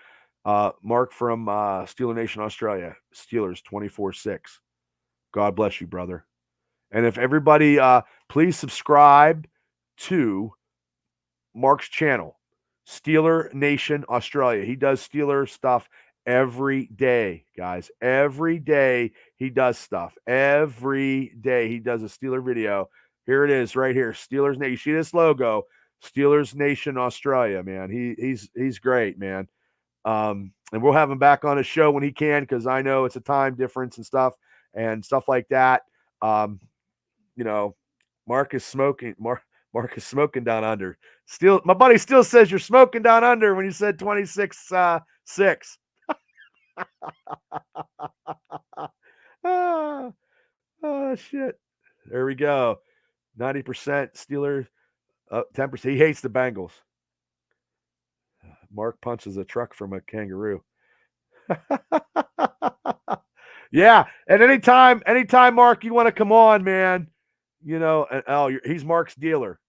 Mark from Steeler Nation, Australia. Steelers 24-6. God bless you, brother. And if everybody, please subscribe to Mark's channel, Steeler Nation Australia. He does Steeler stuff every day, guys. Every day he does stuff. Every day he does a Steeler video. Here it is right here. Steelers Nation. You see this logo? Steelers Nation Australia, man. He's great, man. And we'll have him back on a show when he can, because I know it's a time difference and stuff like that. Mark is smoking. Mark is smoking down under. My buddy still says you're smoking down under when you said 26-6. Oh, shit. There we go. 90% Steelers, 10%. He hates the Bengals. Mark punches a truck from a kangaroo. Yeah, and anytime, Mark, you want to come on, man, he's Mark's dealer.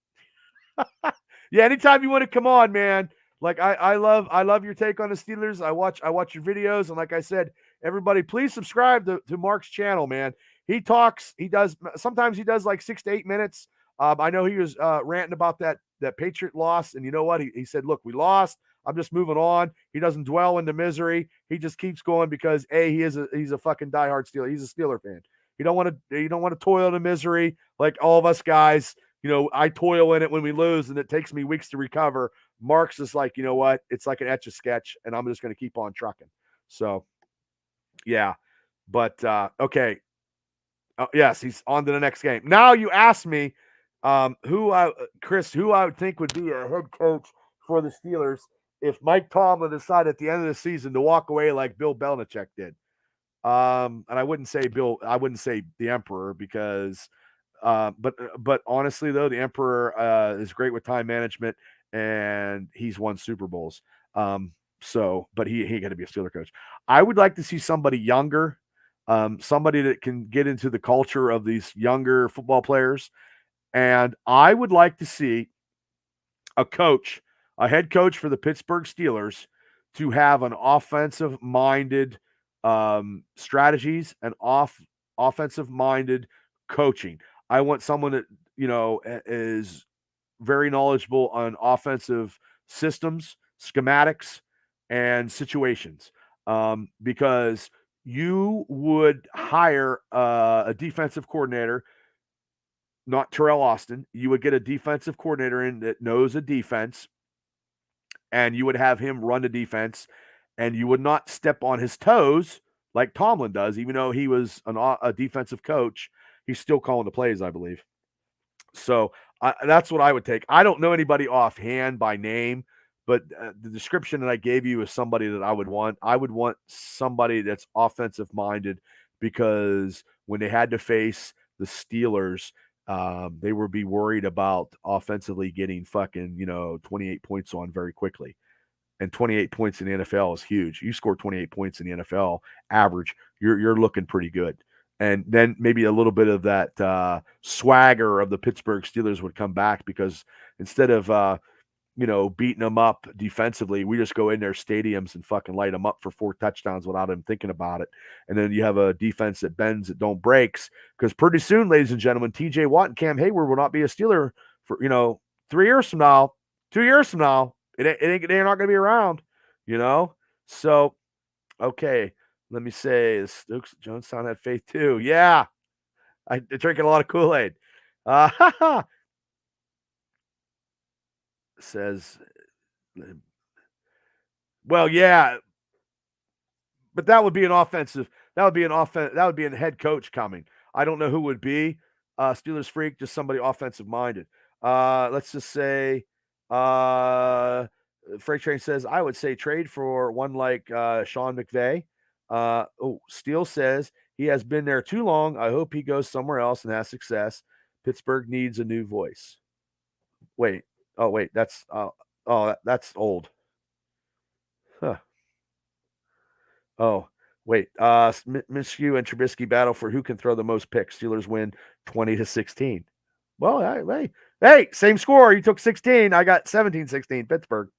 Yeah, anytime you want to come on, man. Like I love your take on the Steelers. I watch your videos, and like I said, everybody, please subscribe to Mark's channel, man. Sometimes he does like 6 to 8 minutes. I know he was ranting about that Patriot loss, and you know what? He said, look, we lost. I'm just moving on. He doesn't dwell into misery. He just keeps going because he's a fucking diehard Steeler. He's a Steeler fan. You don't want to toil in misery like all of us guys. I toil in it when we lose, and it takes me weeks to recover. Mark's is like, you know what? It's like an etch a sketch, and I'm just going to keep on trucking. So, yeah. But okay. Yes, he's on to the next game. Now you ask me, Chris, who I would think would be a head coach for the Steelers if Mike Tomlin decided at the end of the season to walk away like Bill Belichick did. And I wouldn't say the Emperor because, but honestly though, the Emperor is great with time management and he's won Super Bowls. But he ain't gonna be a Steeler coach. I would like to see somebody younger, somebody that can get into the culture of these younger football players, and I would like to see a head coach for the Pittsburgh Steelers to have an offensive minded strategies and offensive minded coaching. I want someone that, is very knowledgeable on offensive systems, schematics, and situations. Because you would hire a defensive coordinator, not Terrell Austin. You would get a defensive coordinator in that knows a defense, and you would have him run the defense, and you would not step on his toes like Tomlin does, even though he was a defensive coach. He's still calling the plays, I believe. So that's what I would take. I don't know anybody offhand by name, but the description that I gave you is somebody that I would want. I would want somebody that's offensive minded because when they had to face the Steelers, they would be worried about offensively getting fucking 28 points on very quickly. And 28 points in the NFL is huge. You score 28 points in the NFL average, you're looking pretty good. And then maybe a little bit of that swagger of the Pittsburgh Steelers would come back because instead of beating them up defensively, we just go in their stadiums and fucking light them up for 4 touchdowns without them thinking about it. And then you have a defense that bends, that don't breaks. Because pretty soon, ladies and gentlemen, TJ Watt and Cam Hayward will not be a Steeler for 3 years from now, 2 years from now. They're not going to be around, So, okay, let me say, Stokes Jonestown had faith too. Yeah, I'm drinking a lot of Kool-Aid. Says, well, yeah, but that would be an offensive. That would be an offense. That would be a head coach coming. I don't know who would be. Steelers freak, just somebody offensive minded. Let's just say, Freight Train says I would say trade for one like Sean McVay. Steele says he has been there too long. I hope he goes somewhere else and has success. Pittsburgh needs a new voice. Wait. Oh wait, that's old. Huh. Oh, wait. Minshew and Trubisky battle for who can throw the most picks. Steelers win 20-16. Well, hey, same score. You took 16. I got 17-16. Pittsburgh.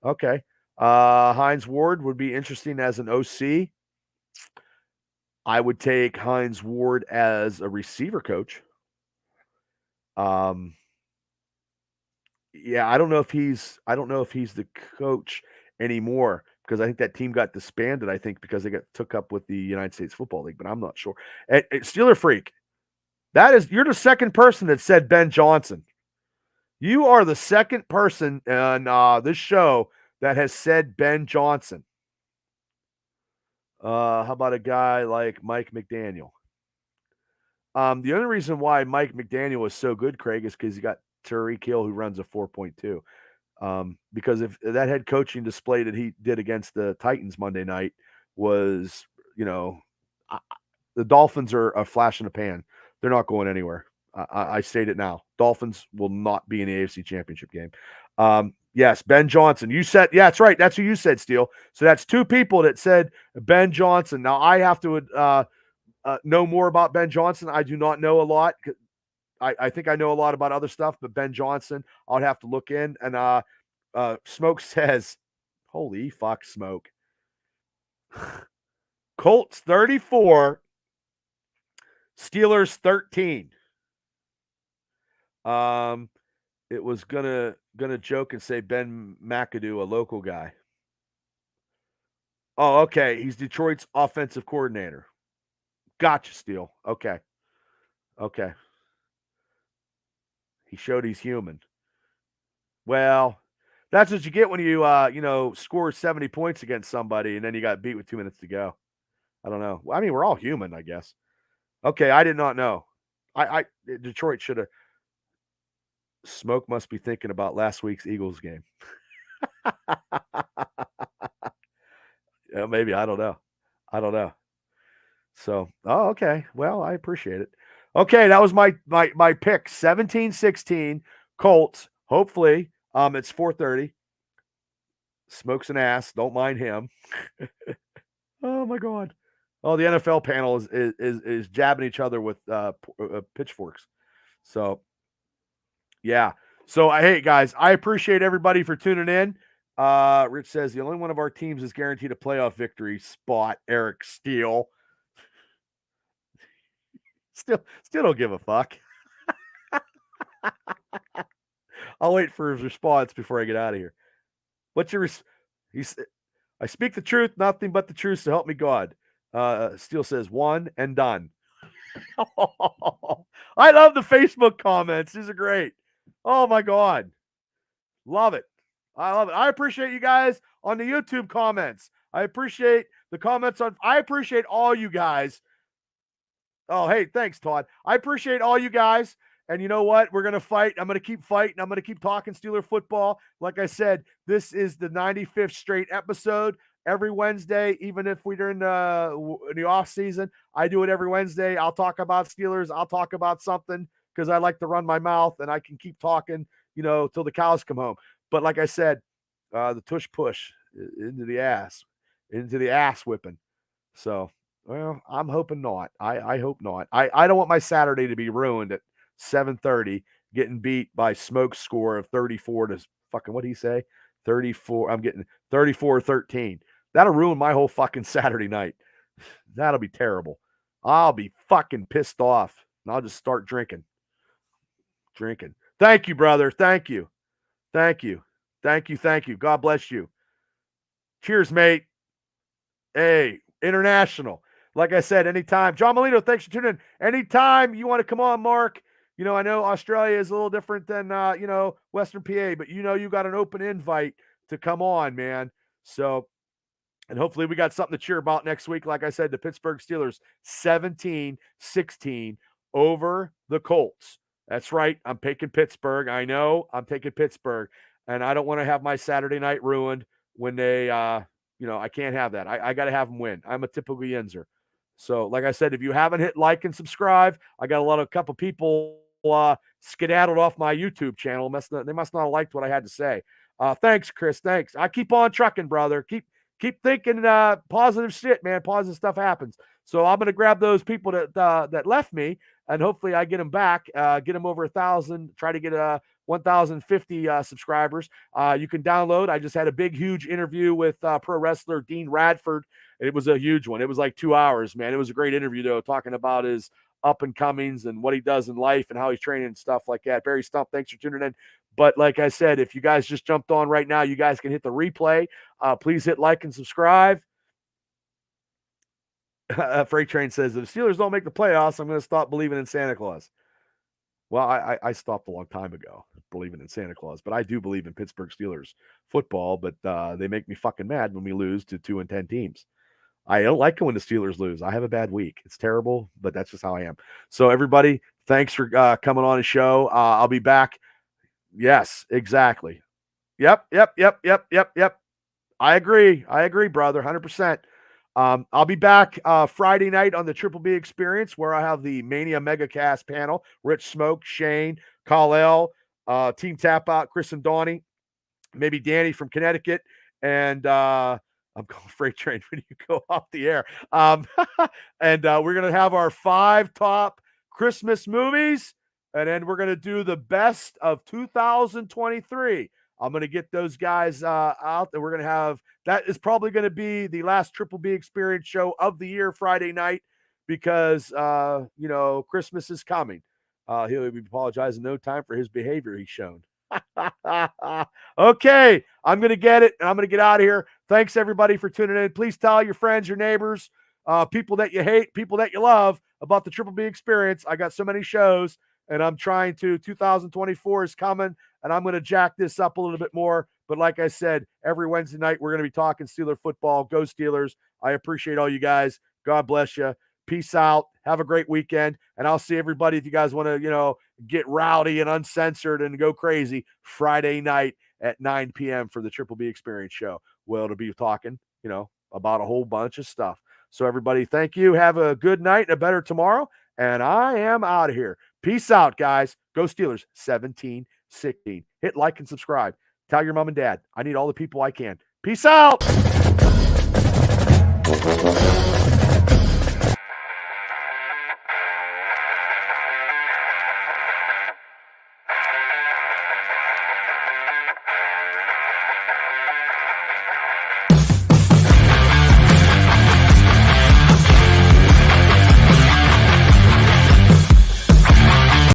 Okay. Hines Ward would be interesting as an OC. I would take Hines Ward as a receiver coach. Yeah, I don't know if he's the coach anymore because I think that team got disbanded. I think because they got took up with the United States Football League, but I'm not sure. And Steeler freak, you're the second person that said Ben Johnson. You are the second person on this show that has said Ben Johnson. How about a guy like Mike McDaniel? The only reason why Mike McDaniel was so good, Craig, is because he got Tyreek Hill, who runs a 4.2. Because if that head coaching display that he did against the Titans Monday night was, the Dolphins are a flash in the pan. They're not going anywhere. I state it now. Dolphins will not be in the AFC Championship game. Yes, Ben Johnson. You said, yeah, that's right. That's who you said, Steele. So that's 2 people that said Ben Johnson. Now I have to know more about Ben Johnson. I do not know a lot. I think I know a lot about other stuff, but Ben Johnson, I'll have to look in. And Smoke says, holy fuck, Smoke. Colts 34, Steelers 13. It was gonna joke and say Ben McAdoo, a local guy. Oh, okay. He's Detroit's offensive coordinator. Gotcha, Steele. Okay. Okay. He showed he's human. Well, that's what you get when you score 70 points against somebody and then you got beat with 2 minutes to go. I don't know. I mean, we're all human, I guess. Okay, I did not know. Detroit should have. Smoke must be thinking about last week's Eagles game. Yeah, maybe. I don't know. I don't know. So, oh, okay. Well, I appreciate it. Okay, that was my pick. 17-16 Colts. Hopefully, it's 4:30. Smokes an ass. Don't mind him. Oh my god. Oh, the NFL panel is jabbing each other with pitchforks. So, yeah. So, hey guys, I appreciate everybody for tuning in. Rich says the only one of our teams is guaranteed a playoff victory spot. Eric Steele. Still don't give a fuck. I'll wait for his response before I get out of here. What's your I speak the truth, nothing but the truth, so help me God. Steele says one and done. I love the Facebook comments. These are great. Oh my God. Love it. I love it. I appreciate you guys on the YouTube comments. I appreciate the comments I appreciate all you guys. Oh, hey, thanks, Todd. I appreciate all you guys. And you know what? We're going to fight. I'm going to keep fighting. I'm going to keep talking Steeler football. Like I said, this is the 95th straight episode. Every Wednesday, even if we're in the off season, I do it every Wednesday. I'll talk about Steelers. I'll talk about something because I like to run my mouth and I can keep talking, till the cows come home. But like I said, the tush push into the ass whipping. So, well, I'm hoping not. I hope not. I don't want my Saturday to be ruined at 7:30, getting beat by Smoke's score of 34 to fucking, what did he say? 34. I'm getting 34-13. That'll ruin my whole fucking Saturday night. That'll be terrible. I'll be fucking pissed off. And I'll just start drinking. Thank you, brother. Thank you. Thank you. Thank you. Thank you. God bless you. Cheers, mate. Hey, international. Like I said, anytime. John Molino, thanks for tuning in. Anytime you want to come on, Mark. I know Australia is a little different than, Western PA, but you got an open invite to come on, man. So, and hopefully we got something to cheer about next week. Like I said, the Pittsburgh Steelers 17-16 over the Colts. That's right. I'm taking Pittsburgh. I know I'm taking Pittsburgh. And I don't want to have my Saturday night ruined when they, I can't have that. I got to have them win. I'm a typical Yenzer. So, like I said, if you haven't hit like and subscribe, I got a couple people skedaddled off my YouTube channel. They must not have liked what I had to say. Thanks, Chris. Thanks. I keep on trucking, brother. Keep thinking positive shit, man. Positive stuff happens. So I'm gonna grab those people that left me, and hopefully I get them back, get them over 1,000. Try to get 1,050 subscribers. You can download. I just had a big, huge interview with pro wrestler Dean Radford. It was a huge one. It was like 2 hours, man. It was a great interview though, talking about his up and comings and what he does in life and how he's training and stuff like that. Barry Stump, thanks for tuning in. But like I said, if you guys just jumped on right now, you guys can hit the replay. Please hit like and subscribe. Freight Train says, if the Steelers don't make the playoffs, I'm going to stop believing in Santa Claus. Well, I stopped a long time ago believing in Santa Claus, but I do believe in Pittsburgh Steelers football, but they make me fucking mad when we lose to 2-10 teams. I don't like it when the Steelers lose. I have a bad week. It's terrible, but that's just how I am. So everybody, thanks for coming on the show. I'll be back. Yes, exactly. Yep. I agree, brother, 100%. I'll be back Friday night on the Triple B Experience, where I have the Mania Megacast panel. Rich Smoke, Shane, Kal-El, Team Tap Out, Chris and Donnie, maybe Danny from Connecticut, and I'm going Freight Train when you go off the air. And we're going to have our 5 top Christmas movies, and then we're going to do the best of 2023. I'm going to get those guys out, and we're going to have – that is probably going to be the last Triple B Experience show of the year Friday night because, Christmas is coming. He'll be apologizing no time for his behavior he's shown. Okay, I'm going to get it, and I'm going to get out of here. Thanks, everybody, for tuning in. Please tell your friends, your neighbors, people that you hate, people that you love about the Triple B experience. I got so many shows, and I'm trying to. 2024 is coming, and I'm going to jack this up a little bit more. But like I said, every Wednesday night, we're going to be talking Steeler football. Go Steelers. I appreciate all you guys. God bless you. Peace out. Have a great weekend. And I'll see everybody if you guys want to, get rowdy and uncensored and go crazy Friday night at 9 p.m. for the Triple B Experience show. Well, to be talking, about a whole bunch of stuff. So everybody, thank you. Have a good night and a better tomorrow. And I am out of here. Peace out, guys. Go Steelers 17-16. Hit like and subscribe. Tell your mom and dad. I need all the people I can. Peace out.